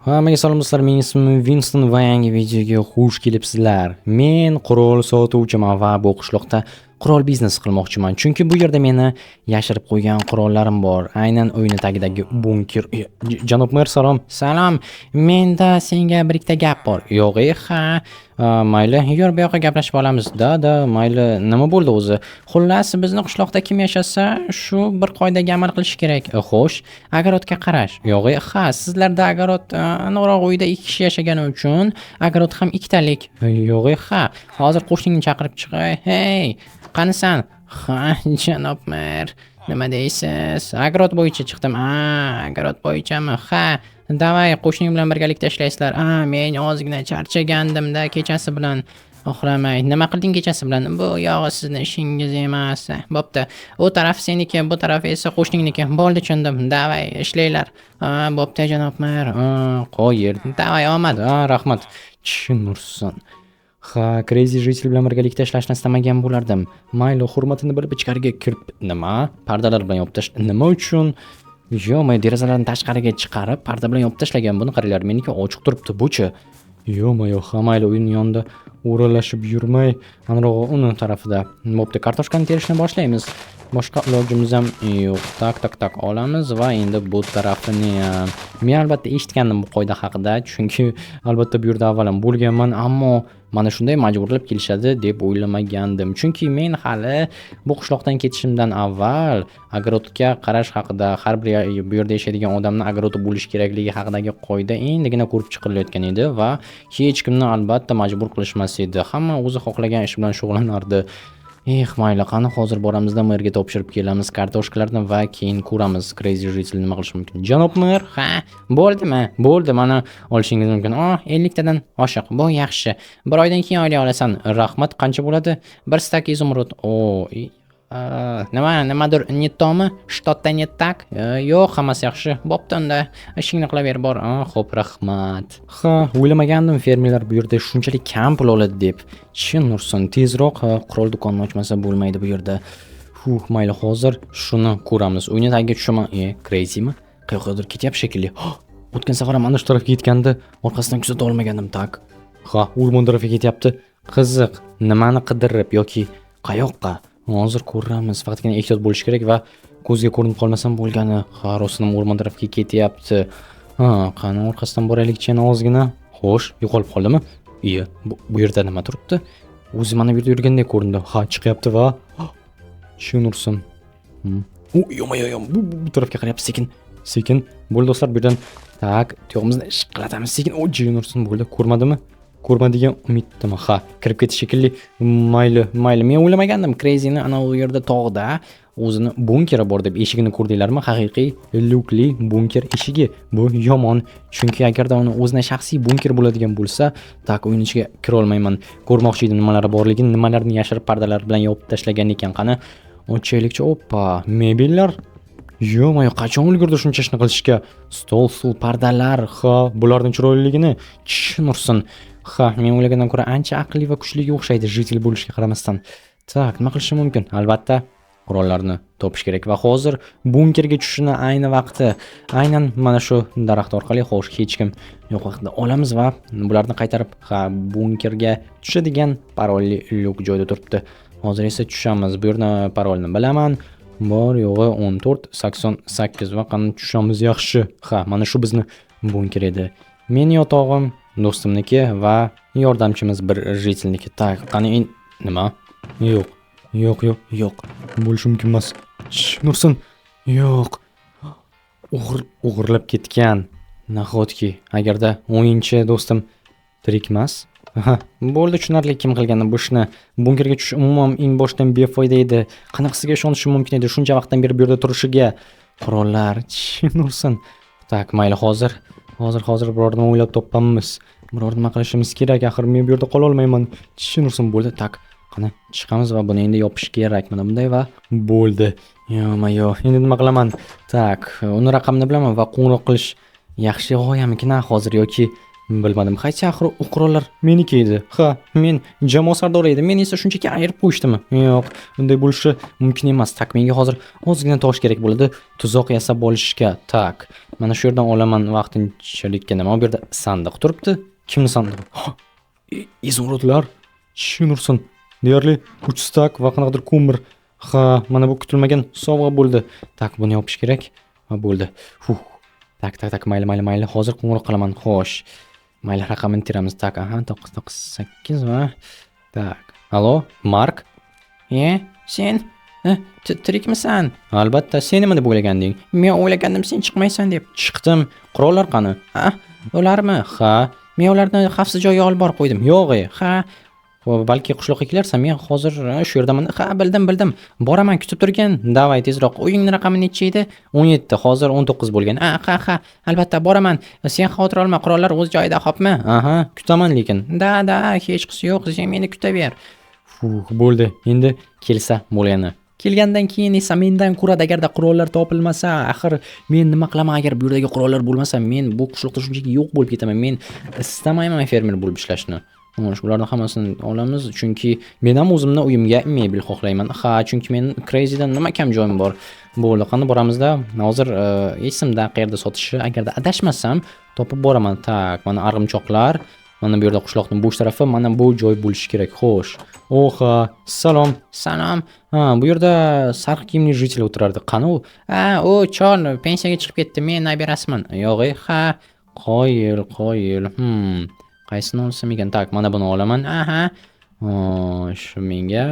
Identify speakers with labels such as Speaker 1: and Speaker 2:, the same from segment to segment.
Speaker 1: Hammaga salom do'stlar, mening ismim Winston va yangi videoga xush kelibsizlar. Men qurol sotuvchiman va bu qishloqda qurol biznes qilmoqchiman. Chunki bu yerda meni yashirib qo'ygan qurollarim bor. Aynan o'yin tagidagi bunker. Janob mer, salom. Salom. Menda senga bir ikkita gap bor. Yo'q, ha. Mayli, yur bu yoqqa gaplashib olamiz. Da, mayli. Nima bo'ldi o'zi? Xullas, bizni qishloqda kim yashasa, shu bir qoidaga amal qilish kerak. Xo'sh, agarotga qarash. Yo'q, ha, sizlarda agarot aniqroq uyda 2 kishi yashagani uchun agarot ham ikkitalik. Yo'q, ha. Hozir qo'shningni chaqirib chiqay. Hey, qanisan? Ha, janob mer. Nima deysiz? Agarot bo'yicha chiqdim. Agarot bo'yichami? Ha. Davay, qo'shning bilan birgalikda ishlaysizlar. Men ozgina charchagandim-da kechasi bilan. Oxramay, nima qilding kechasi bilan? Bu yog'i sizning ishingiz emas. Bo'pti. U taraf seniki, bu taraf esa qo'shningniki. Bo'ldi, tushundim. Davay, ishlanglar. Bo'pti, janob mer. Qo'yir. Davay, omad. Rahmat. Tushunursan. Ha, Crazy Jitel bilan birgalikda ishlashni istamagan bo'lardim. Mayli, hurmatini bilib ichkariga kirib, nima? Pardalar bilan yopib tashlash. Nima uchun? Men derazalarni tashqariga chiqarib, parda bilan yopib tashlagan. Buni qaranglar, meniki ochiq turibdi, buchi. Mayli, o'yin yonida o'ralashib yurmay, anrog'i uni tarafida. Bo'pti, kartoshkani terishni boshlaymiz. Boshqa ilojimiz ham yo'q. Tak, olamiz va endi bu tarafini ham. Men albatta eshitgandim bu qoida haqida, chunki albatta bu yerda avval ham bo'lganman, ammo mana shunday majburlab kelishadi deb o'ylamagandim. Chunki men hali bu qishloqdan ketishimdan avval agarotga qarash haqida, har bir bu yerda yashaydigan odamning agaroti bo'lish kerakligi haqidagi qoida endigina ko'rib chiqilayotgan edi va hech kimni albatta majbur qilishmas edi. Hamma o'zi xohlagan ish bilan shug'ullanardi. Mayli, qani hozir boramizda merga topshirib kelamiz kartoshkalarni va keyin ko'ramiz Crazy Jitel nima qilish mumkin. Janob mer, ha, bo'ldimi? Bo'ldi, mana olishingiz mumkin. 50 tadan oshiq. Bu yaxshi. Bir oydan keyin oylay olasan. Rahmat, qancha bo'ladi? 1 stak izumrud. Nimadir nettomi? Shtotda net tak? Yo'q, hammasi yaxshi. Bo'pti, unda ishingni qilaver, bor. Xo'p, rahmat. O'ylamagandim fermerlar bu yerda shunchalik kam pul oladi deb. Tushunursan, tezroq qurol do'konini ochmasa bo'lmaydi bu yerda. Mayli, hozir shuni ko'ramiz. O'yini tagiga tushaman. Crazymi? Qayoqdir ketyapti shekilli. O'tgan safar ham ana shu tarafga ketganda orqasidan kuzata olmagandim, tak. O'rmon tarafga ketyapti. Qiziq, nimani qidirib yoki qayoqqa? Hozir ko'ramiz. Faqatgina ehtiyot bo'lish kerak va ko'zga ko'rinib qolmasam bo'lgani. Rossiyaning o'rmon tarafiga ketyapti. Qani orqasidan boraylik-chi ozgina. Xo'sh, yo'qolib qoldimi? Bu yerda nima turibdi? O'zi mana bu yerda yurgandek ko'rindi. Chiqyapti va tushunursan. Bu tarafga qarayapti sekin. Bo'ldi do'stlar, bu yerdan tak, tuyog'imizni ishqilatamiz sekin. Tushunursan, bo'ldi. Ko'rmadigan umiddami? Kirib ketish shekilli. Mayli. Men o'ylamagandim Crazyni ana u yerda tog'da o'zini bunkeri bor deb. Eshigini ko'rdinglarmi? Haqiqiy lukli bunker eshigi. Bu yomon, chunki agarda uni o'zina shaxsiy bunker bo'ladigan bo'lsa, tak o'yin ichiga kira olmayman. Ko'rmoqchi edim nimalar borligini, nimalarni yashirib pardalar bilan yopib tashlagan ekan. Qani ochaylikchi. Oppa, mebellar. Qachon ulgurdi shuncha ishni qilishga? Stol, pardalar, bularning chiroyliligini tushunursan. Men o'ylagandan ko'ra ancha aqlli va kuchliga o'xshaydi Jitel bo'lishiga qaramasdan. Tak, nima qilishim mumkin? Albatta, qurollarni topish kerak va hozir bunkerga tushishni ayni vaqti. Aynan mana shu daraxt orqali xo'sh hech kim yo'q vaqtda olamiz va bularni qaytarib bunkerga tushadigan parolli luk joyda turibdi. Hozir esa tushamiz. Bu yerni parolni bilaman. Bor yo'g'i 1488 va qani tushamiz yaxshi. Mana shu bizni bunker edi. Men yotog'im, do'stimniki va yordamchimiz bir Jitelniki. Tak, qani nima? Yo'q. Bo'lishi mumkin emas. Nursin. Yo'q. O'g'irlab ketgan. Nahotki agarda o'yinchi do'stim tirik emas? Bo'ldi, tushunarli kim qilgan bu ishni. Bunkerga tushish umuman eng boshdan befoyda edi. Qanaqasiga ishonishim mumkin edi shuncha vaqtdan beri bu yerda turishiga? Qurollar, tushunursan. Tak, mayli, hozir biror nima o'ylab topamiz. Biror nima qilishimiz kerak, axir men bu yerda qola olmayman. Tushunursan, bo'ldi, tak. Qani chiqamiz va buni endi yopish kerak. Mana bunday va bo'ldi. Endi nima qilaman? Tak, uni raqamni bilaman va qo'ng'iroq qilish yaxshi g'oyamikin hozir yoki? Mayli, qo'ng'iroq qilamiz. Bilmadim, qaysi axir u qurollar meniki edi. Ha, men jamoa sardori edim. Men esa shunchaki ayirib qo'yishdimi? Yo'q, bunday bo'lishi mumkin emas. Tak, menga hozir ozgina tosh kerak bo'ladi tuzoq yasab olishga. Tak, mana shu yerdan olaman vaqtinchalikka. Nima bu yerda sandiq turibdi? Kimning sandig'i? Izumrudlar. Tushunursin. Deyarli 3 stak va qanaqadir ko'mir. Ha, mana bu kutilmagan sovg'a bo'ldi. Tak, buni yopish kerak. Va bo'ldi. Tak, mayli. Hozir qo'ng'iroq qilaman. Xo'sh. Mayli, raqamini teramiz. Tak, 998 va tak. Allo, Mark? Sen tirikmisan? Albatta, sen nima deb o'ylaganding? Men o'ylagandim sen chiqmaysan deb. Chiqdim. Qurollar qani? Ularmi? Ha, men ularni xavfsiz joyga olib borib qo'ydim. Yo'q, ha. Balki qishloqqa kelarsan, men hozir shu yerdaman. Ha, bildim. Boraman, kutib turgin. Davay tezroq. Uyingning raqami necha edi? 17, hozir 19 bo'lgan. Ha, albatta boraman. Sen xavotir olma, qurollar o'z joyida, xo'pmi? Aha, kutaman lekin. Da, hech qisi yo'q, sen meni kutaver. Bo'ldi. Endi kelsa bo'lgani. Kelgandan keyin esa mendan ko'radi agarda qurollar topilmasa, axir men nima qilaman agar bu yerdagi qurollar bo'lmasa, men bu qishloqda shunchaki yo'q bo'lib ketaman. Men istamayman fermer bo'lib ishlashni. Bularni hammasini olamiz chunki men ham o'zimning uyimga mebel xohlayman. Ha, chunki men Crazydan nima kam joyim bor. Bo'ldi, qani boramizda. Hozir esimda qayerda sotishi, agarda adashmasam topib boraman. Tak, mana arg'imchoqlar. Mana bu yerda qishloqning bo'sh tarafi, mana bu joy bo'lishi kerak. Xo'sh. Oha, salom. Ha, bu yerda sariq kiyimli jitel o'tirardi. Qani u? U chol pensiyaga chiqib ketdi. Men nabirasiman. Yo'q, ha. Qoyil. Qaysini olsam ekan? Tak, mana buni olaman. Aha. Shu menga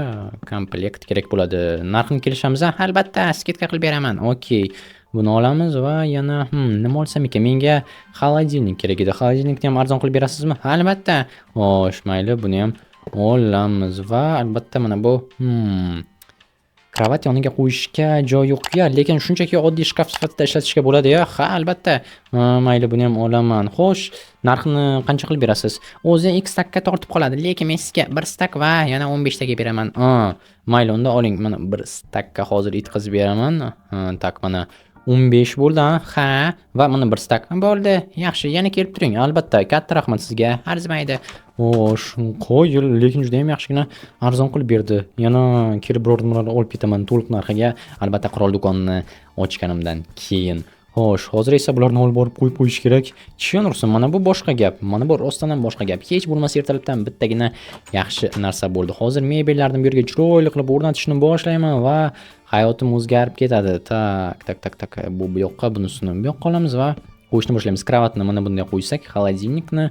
Speaker 1: komplekt kerak bo'ladi. Narxini kelishamiz, albatta, skidka qilib beraman. Okey. Buni olamiz va yana nima olsam ekan? Menga xolodilnik kerak edi. Xolodilnikni ham arzon qilib berasizmi? Albatta. Xo'sh, mayli, buni ham olamiz va albatta mana bu kravat yoniga qo'yishga joy yo'q-ya, lekin shunchaki oddiy shkaf sifatida ishlatishga bo'ladi-ya. Ha, albatta. Mayli, buni ham olaman. Xo'sh, narxini qancha qilib berasiz? O'zi X takka tortib qoladi, lekin men sizga 1 stak va yana 15 taga beraman. Mayli, unda oling. Mana 1 stakka hozir yetkazib beraman. Tak, mana 15 bo'ldi, ha, va mana 1 stak bo'ldi. Yaxshi, yana kelib turing. Albatta, katta rahmat sizga. Arzimaydi. Xo'sh, qo'yil, lekin juda ham yaxshigina arzon qilib berdi. Yana kelib biror nimalarni olib ketaman to'liq narxiga. Albatta, qurol do'konini ochganimdan keyin. Xo'sh, hozir esa bularni olib borib qo'yib qo'yish kerak. Tushunursan, mana bu boshqa gap. Mana bu rostdan ham boshqa gap. Hech bo'lmasa ertalabdan bittagina yaxshi narsa bo'ldi. Hozir mebellarni bu yerga chiroyli qilib o'rnatishni boshlayman va hayotim o'zgarib ketadi. Tak. Bu yoqqa, bunisini bu yoqqa olamiz va qo'yishni boshlaymiz. Kravatni mana bunday qo'ysak, xolodilnikni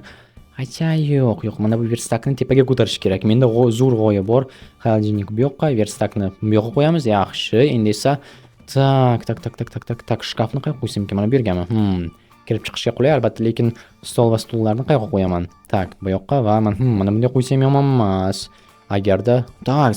Speaker 1: yo'q, mana bu verstakni tepaga ko'tarish kerak. Menda zo'r g'oya bor. Xolodilnik bu yoqqa, verstakni bu yoqqa qo'yamiz. Yaxshi. Endi esa tak, shkafni qayerga qo'ysam ekan? Mana bu yergami? Kirib chiqishga qulay albatta, lekin stol va stullarni qayerga qo'yaman? Tak, bu yoqqa va mana bunday qo'ysam yomon emas. Agarda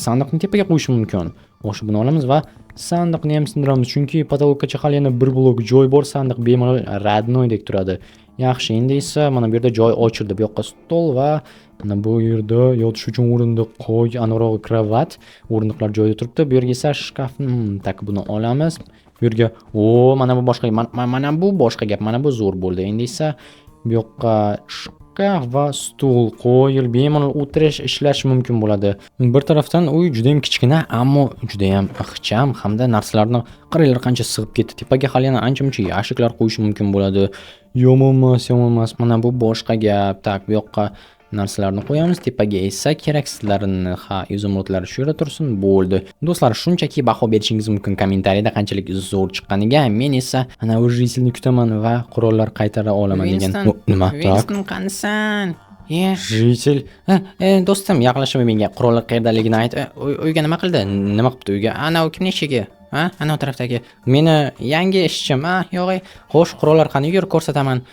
Speaker 1: sandiqni tepaga qo'yishim mumkin. O'sha buni olamiz va sandiqni ham sindiramiz, chunki patologgacha hali yana bir blok joy bor. Sandiq bemalol radnoydek turadi. Yaxshi, endi esa mana bu yerda joy ochildi. Bu yoqqa stol va mana bu yerda yotish uchun o'rindiq qo'y, aniqrog'i kravat, o'rindiqlar joyida turibdi. Bu yerga esa shkaf, tak, buni olamiz. Bu yerga mana bu boshqa, mana bu boshqa gap. Mana bu zo'r bo'ldi. Endi esa bu yoqqa shkaf va stul qo'yil, bemalol o'tirish, ishlash mumkin bo'ladi. Bir tarafdan uy juda ham kichkina, ammo juda ham ixcham hamda narsalarni qirlar qancha sig'ib ketdi. Tepaga hali yana ancha-muncha yashiklar qo'yish mumkin bo'ladi. Yomon emas. Mana bu boshqa gap. Tak, bu yoqqa narsalarni qo'yamiz. Tepaga esa keraksizlarini, izumrudlar shu yerda tursin. Bo'ldi. Do'stlar, shunchaki baho berishingiz mumkin kommentariyada qanchalik zo'r chiqqaniga. Men esa ana o'z jisilni kutaman va qurollar qaytara olaman degan. Nima?
Speaker 2: Winston qanisan?
Speaker 1: Jisil. Do'stim, yaqinlashma menga. Qurollar qayerdaligini ayt. Uyga nima qildi? Nima qilibdi uyga? Ana u kimning ishiga? Ana o tarafdagi. Meni yangi ishchim. Yo'q, xo'sh, qurollar qani? Yur, ko'rsataman.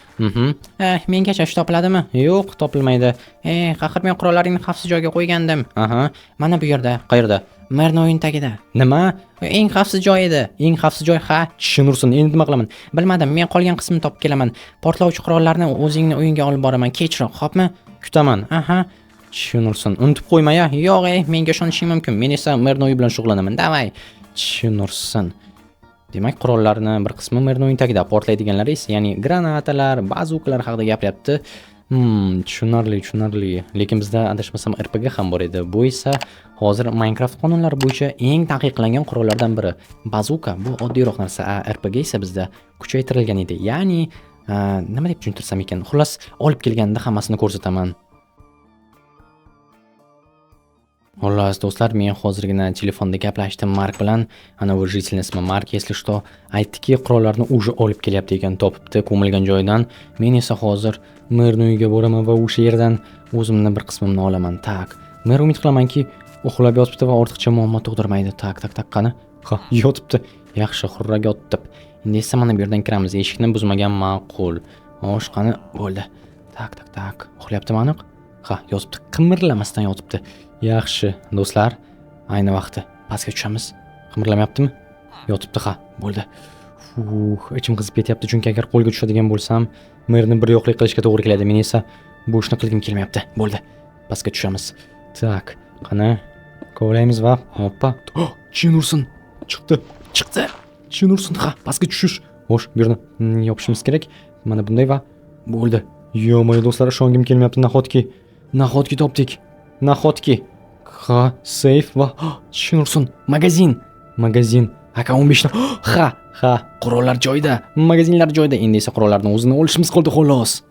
Speaker 1: Mengacha ish topiladimi? Yo'q, topilmaydi. Axir men qurollaringni xavfsiz joyga qo'ygandim. Mana bu yerda. Qayerda? Mernoyin tagida. Nima? Eng xavfsiz joy edi. Eng xavfsiz joy, tushunursin. Endi nima qilaman? Bilmadim, men qolgan qismini topib kelaman. Portlovchi qurollarni o'zingning uyingga olib boraman. Kechroq, xo'pmi? Kutaman. Tushunursin. Unutib qo'yma-ya. Yo'q, menga ishonishing mumkin. Men esa Mernoy bilan shug'ullanaman. Davay. Tushunursin. Demak, qurollarning bir qismi Mernoyin tagida, portlaydiganlari esa, ya'ni granatalar, bazukalar haqida gapiryapti. Tushunarli. Lekin bizda adashmasam RPG ham bor edi. Bu esa hozir Minecraft qonunlari bo'yicha eng taqiqlangan qurollardan biri. Bazuka bu oddiyroq narsa, RPG esa bizda kuchaytirilgan edi. Ya'ni nima deb tushuntirsam ekan? Xullas, olib kelganda hammasini ko'rsataman. Xullas, do'stlar, men hozirgina telefonda gaplashdim Mark bilan. Ana bu жительный ismi Mark, если что, aytdiki, qurollarni уже olib kelyapti ekan, topibdi ko'milgan joydan. Men esa hozir merning uyiga boraman va o'sha yerdan o'zimni bir qismimni olaman. Tak. Mer umid qilamanki, uxlab yotibdi va ortiqcha muammo tug'dirmaydi. Tak, qani? Ha, yotibdi. Yaxshi, xurrak yotib. Endi esa mana bu yerdan kiramiz. Eshikni buzmagan ma'qul. Xo'sh, qani? Bo'ldi. Tak. Uxlayaptimi aniq? Ha, yotibdi. Qimirlamasdan yotibdi. Yaxshi, do'stlar. Ayni vaqti. Pastga tushamiz. Qimirlamayaptimi? Yotibdi, ha. Bo'ldi. Ichim qizib ketyapti, chunki agar qo'lga tushadigan bo'lsam, merni bir yo'qlik qilishga to'g'ri keladi. Men esa bu ishni qilgim kelmayapti. Bo'ldi. Pastga tushamiz. Tak, qani? Kovlaymiz va hoppa. Chin ursin. Chiqdi. Chin ursin. Ha, pastga tushish. Xo'sh, bu yerni yopishimiz kerak. Mana bunday va bo'ldi. Yo-moy, do'stlar, ishongim kelmayapti. Nahotki topdik. Ha, safe va chin ursin. Magazin. AK-15 ni. Ha, qurollar joyida. Magazinlar joyida. Endi esa qurollarni o'zini olishimiz qoldi xolos.